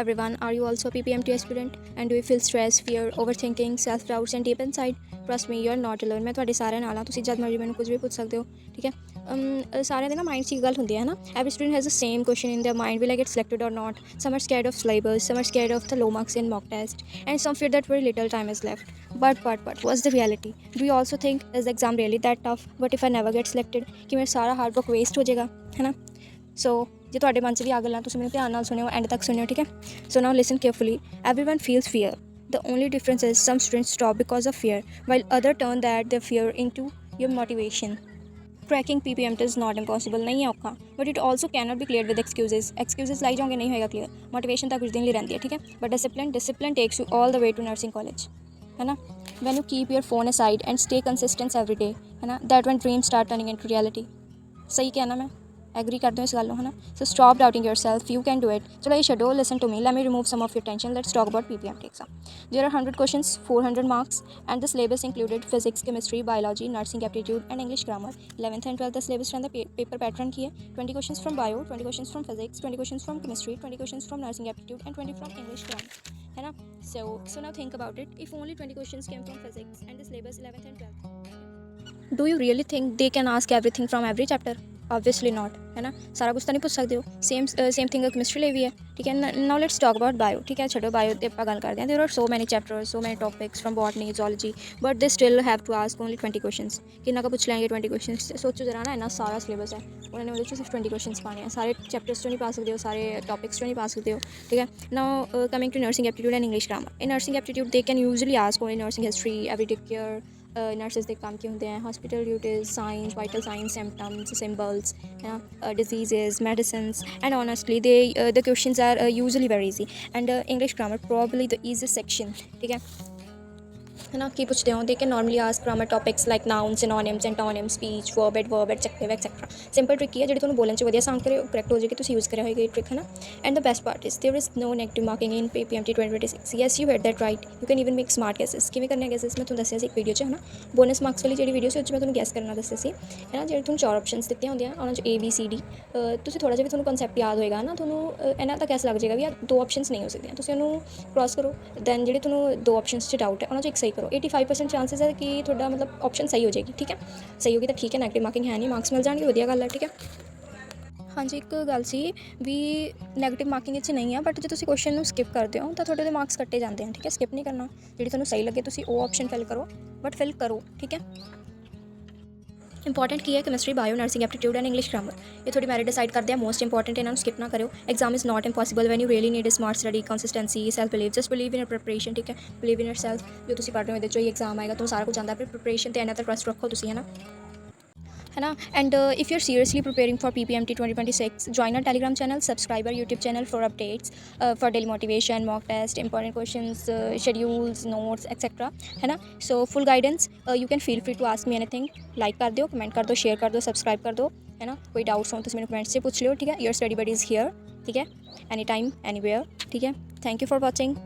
everyone, are you also a PPMT aspirant and do you feel stress, fear, overthinking, self-doubts and deep inside? Trust me, you're not alone. मैं ਤੁਹਾਡੇ ਸਾਰਿਆਂ ਨਾਲ ਹਾਂ, ਤੁਸੀਂ ਜਦ ਮਰਜ਼ੀ ਮੈਨੂੰ ਕੁਝ ਵੀ ਪੁੱਛ ਸਕਦੇ ਹੋ, ਠੀਕ ਹੈ। ਸਾਰਿਆਂ ਦੇ ਨਾ ਮਾਈਂਡ 'ਚ ਇੱਕ ਗੱਲ ਹੁੰਦੀ ਹੈ ਨਾ, every student has the same question in their mind, will I get selected or not? Some are scared of syllabus, some are scared of the low marks in mock test, and some fear that very little time is left. But what's the reality? Do you also think, is the exam really that tough? What if I never get selected? कि मेरा सारा hard work waste हो जाएगा, है ना? सो ਜੇ ਤੁਹਾਡੇ ਮਨ 'ਚ ਵੀ ਆ ਗੱਲਾਂ, ਤੁਸੀਂ ਮੈਨੂੰ ਧਿਆਨ ਨਾਲ ਸੁਣਿਓ, ਐਂਡ ਤੱਕ ਸੁਣਿਓ, ਠੀਕ ਹੈ। So now listen carefully. Everyone feels fear. The only difference is some students stop because of fear, while others turn their fear into your motivation. Cracking PPMT is not impossible, नहीं है औखा, but it also cannot be cleared with excuses. Excuses लाई जाओगे नहीं होएगा clear. Motivation ਤਾਂ कुछ दिन ਲਈ ਰਹਿੰਦੀ ਹੈ, ठीक है, but discipline takes you all the way to nursing college, है ना। When you keep your phone aside and stay consistent every day, है ना, that when dreams start turning into reality. सही कहना मैं एग्री करते हो इस गल है ना। So stop doubting yourself, you can do it. चलो ये छो, listen to me, let me remove some of your tension, let's talk about PPMT exam. There are 100 questions, 400 marks and the syllabus included physics, chemistry, biology, nursing aptitude and English grammar. 11th and 12th syllabus द paper pattern की है। 20 questions from bio, 20 questions from physics, 20 questions from chemistry, 20 questions from nursing aptitude and 20 from English grammar, है ना। So now think about it, if only 20 questions came from physics and the syllabus 11th and 12th, do you really think they can ask everything from every chapter? Obviously not, है ना। सारा कुछ तो नहीं पूछ सकते हो। सेम थिंग केमिस्ट्री ਲਈ ਵੀ ਹੈ, ठीक है। Now let's talk about bio, ठीक है। छो बायो ਤੇ ਆਪਾਂ ਗੱਲ ਕਰਦੇ ਹਾਂ। There are so many chapters, so many topics from botany, zoology, but they still have to ask only 20 questions. कितना का पूछ लेंगे 20 क्वेश्चंस? सोचो जरा ना, इन्ना सारा सिलेबस है, उन्होंने ਉਹਦੇ 'ਚ सिर्फ 20 क्वेश्चंस पाने हैं। सारे चैप्टर्स 'ਚੋਂ नहीं पा सकते हो, सारे टॉपिक्स 'ਚੋਂ नहीं पा सकते हो, ठीक है। Now coming to nursing aptitude and English grammar. In nursing aptitude they can usually ask only nursing history, everyday care, nurses के काम के होंगे हैं, hospital duties, science, vital science, symptoms, symbols, है ना, disease, medicine, and honestly the questions are usually very easy, and English grammar probably the easiest section, ठीक है ना। की पूछते हो, they can normally ask grammar topics like noun, synonyms, antonyms, speech, verb, adjective etcetera. Simple trick है, ਜਿਹੜੀ ਤੁਹਾਨੂੰ ਬੋਲਣ 'ਚ ਵਧੀਆ ਸਾਊਂਡ ਕਰੇ, ਕਰੈਕਟ ਹੋ ਜਾਏਗੀ, ਤੁਸੀਂ ਯੂਜ਼ ਕਰਿਆ ਹੋਏਗਾ ਇਹ ਟ੍ਰਿਕ, ਹੈ ਨਾ। And the best part is there is no negative marking in PPMT 2026। Yes, you had that right, you can even make smart guesses. ਕਿਵੇਂ ਕਰਨੇ ਗੈਸਿਸ ਮੈਂ ਤੁਹਾਨੂੰ ਦੱਸਿਆ ਸੀ ਇੱਕ ਵੀਡੀਓ 'ਚ, ਹੈ ਨਾ। ਬੋਨਸ ਮਾਰਕਸ ਵਾਲੀ ਜਿਹੜੀ ਵੀਡੀਓ ਸੀ ਉਹ 'ਚ ਮੈਂ ਤੁਹਾਨੂੰ ਗੈਸ ਕਰਨਾ ਦੱਸਿਆ ਸੀ, ਹੈ ਨਾ। ਜਿਹੜੇ ਤੁਹਾਨੂੰ 4 ਆਪਸ਼ਨਸ ਦਿੱਤੀਆਂ ਹੁੰਦੀਆਂ, ਉਹਨਾਂ 'ਚ ABCD, ਤੁਸੀਂ ਥੋੜ੍ਹਾ ਜਿਹਾ ਵੀ ਤੁਹਾਨੂੰ ਕਨਸੈਪਟ ਯਾਦ ਹੋਏਗਾ ਨਾ, ਤੁਹਾਨੂੰ ਇਹਨਾਂ ਤਾਂ ਗੈਸ ਲੱਗ ਜਾਏਗਾ ਵੀ ਆ 2 ਆਪਸ਼ਨਸ ਨਹੀਂ ਹੋ ਸਕਦੀਆਂ। ਤੁਸੀਂ ਉਹਨੂੰ ਕ੍ਰੋਸ ਕਰੋ, ਦੈਨ ਜਿਹੜੇ ਤੁਹਾਨੂੰ 2 ਆਪਸ਼ਨਸ 'ਚ ਡਾਊਟ ਹੈ ਉਹਨਾਂ 'ਚ ਇੱਕ ਸਹੀ ਕਰੋ। 85% ਚਾਂਸਿਸ ਹੈ ਕਿ ਤੁਹਾਡਾ ਮਤਲਬ ਆਪਸ਼ਨ ਸਹੀ ਹੋ ਜਾਏਗੀ, ਠੀਕ ਹੈ। ਸਹੀ ਹੋਗੀ ਤਾਂ ਠੀਕ ਹੈ, ਨੈਗੇਟਿਵ ਮਾਰਕਿੰਗ ਹੈ ਨਹੀਂ, ਮਾਰਕਸ ਮਿਲ ਜਾਣਗੇ, ਵਧੀਆ ਗੱਲ ਹੈ, ਠੀਕ ਹੈ। ਹਾਂਜੀ, ਇੱਕ ਗੱਲ ਸੀ ਵੀ ਨੈਗੇਟਿਵ ਮਾਰਕਿੰਗ ਵਿੱਚ ਨਹੀਂ ਆ, ਬਟ ਜੇ ਤੁਸੀਂ ਕੁਐਸਚਨ ਨੂੰ ਸਕਿਪ ਕਰਦੇ ਹੋ ਤਾਂ ਤੁਹਾਡੇ ਦੇ ਮਾਰਕਸ ਕੱਟੇ ਜਾਂਦੇ ਹਨ, ਠੀਕ ਹੈ। ਸਕਿਪ ਨਹੀਂ ਕਰਨਾ, ਜਿਹੜੀ ਤੁਹਾਨੂੰ ਸਹੀ ਲੱਗੇ ਤੁਸੀਂ ਉਹ ਆਪਸ਼ਨ ਫਿਲ ਕਰੋ, ਬਟ ਫਿਲ ਕਰੋ, ਠੀਕ ਹੈ। इंपॉर्टेंट की है chemistry, bio, nursing aptitude and English grammar. ये थोड़ी मैरिट डिसाइड करते हैं, मोस्ट इंपॉर्टेंट है, इन्होंने स्किप ना करो। Exam is not impossible when you really need smart study, consistency, self believe, just believe in your preparation, ठीक है। बिलीव इन योर सेल्फ, जो तुम पढ़ रहे हो ये एग्जाम आएगा, तुम सारा कुछ आता है, फिर प्रिपरेशन तो इन्ना तक ट्रस्ट रखो तुम, है ना, है ना। And if you are seriously preparing for PPMT 2026, join our Telegram channel, subscribe our YouTube channel for updates, for daily motivation, mock test, important questions, schedules, notes etcetera, है ना। So full guidance, you can feel free to ask me anything. Like कर दो, comment कर दो, share कर दो, subscribe कर दो, है ना। कोई डाउट्स हो तो मेरे कमेंट्स से पूछ लियो, ठीक है। Your study buddy is here, ठीक है, एनी टाइम एनी वेयर, ठीक है। Thank you for watching.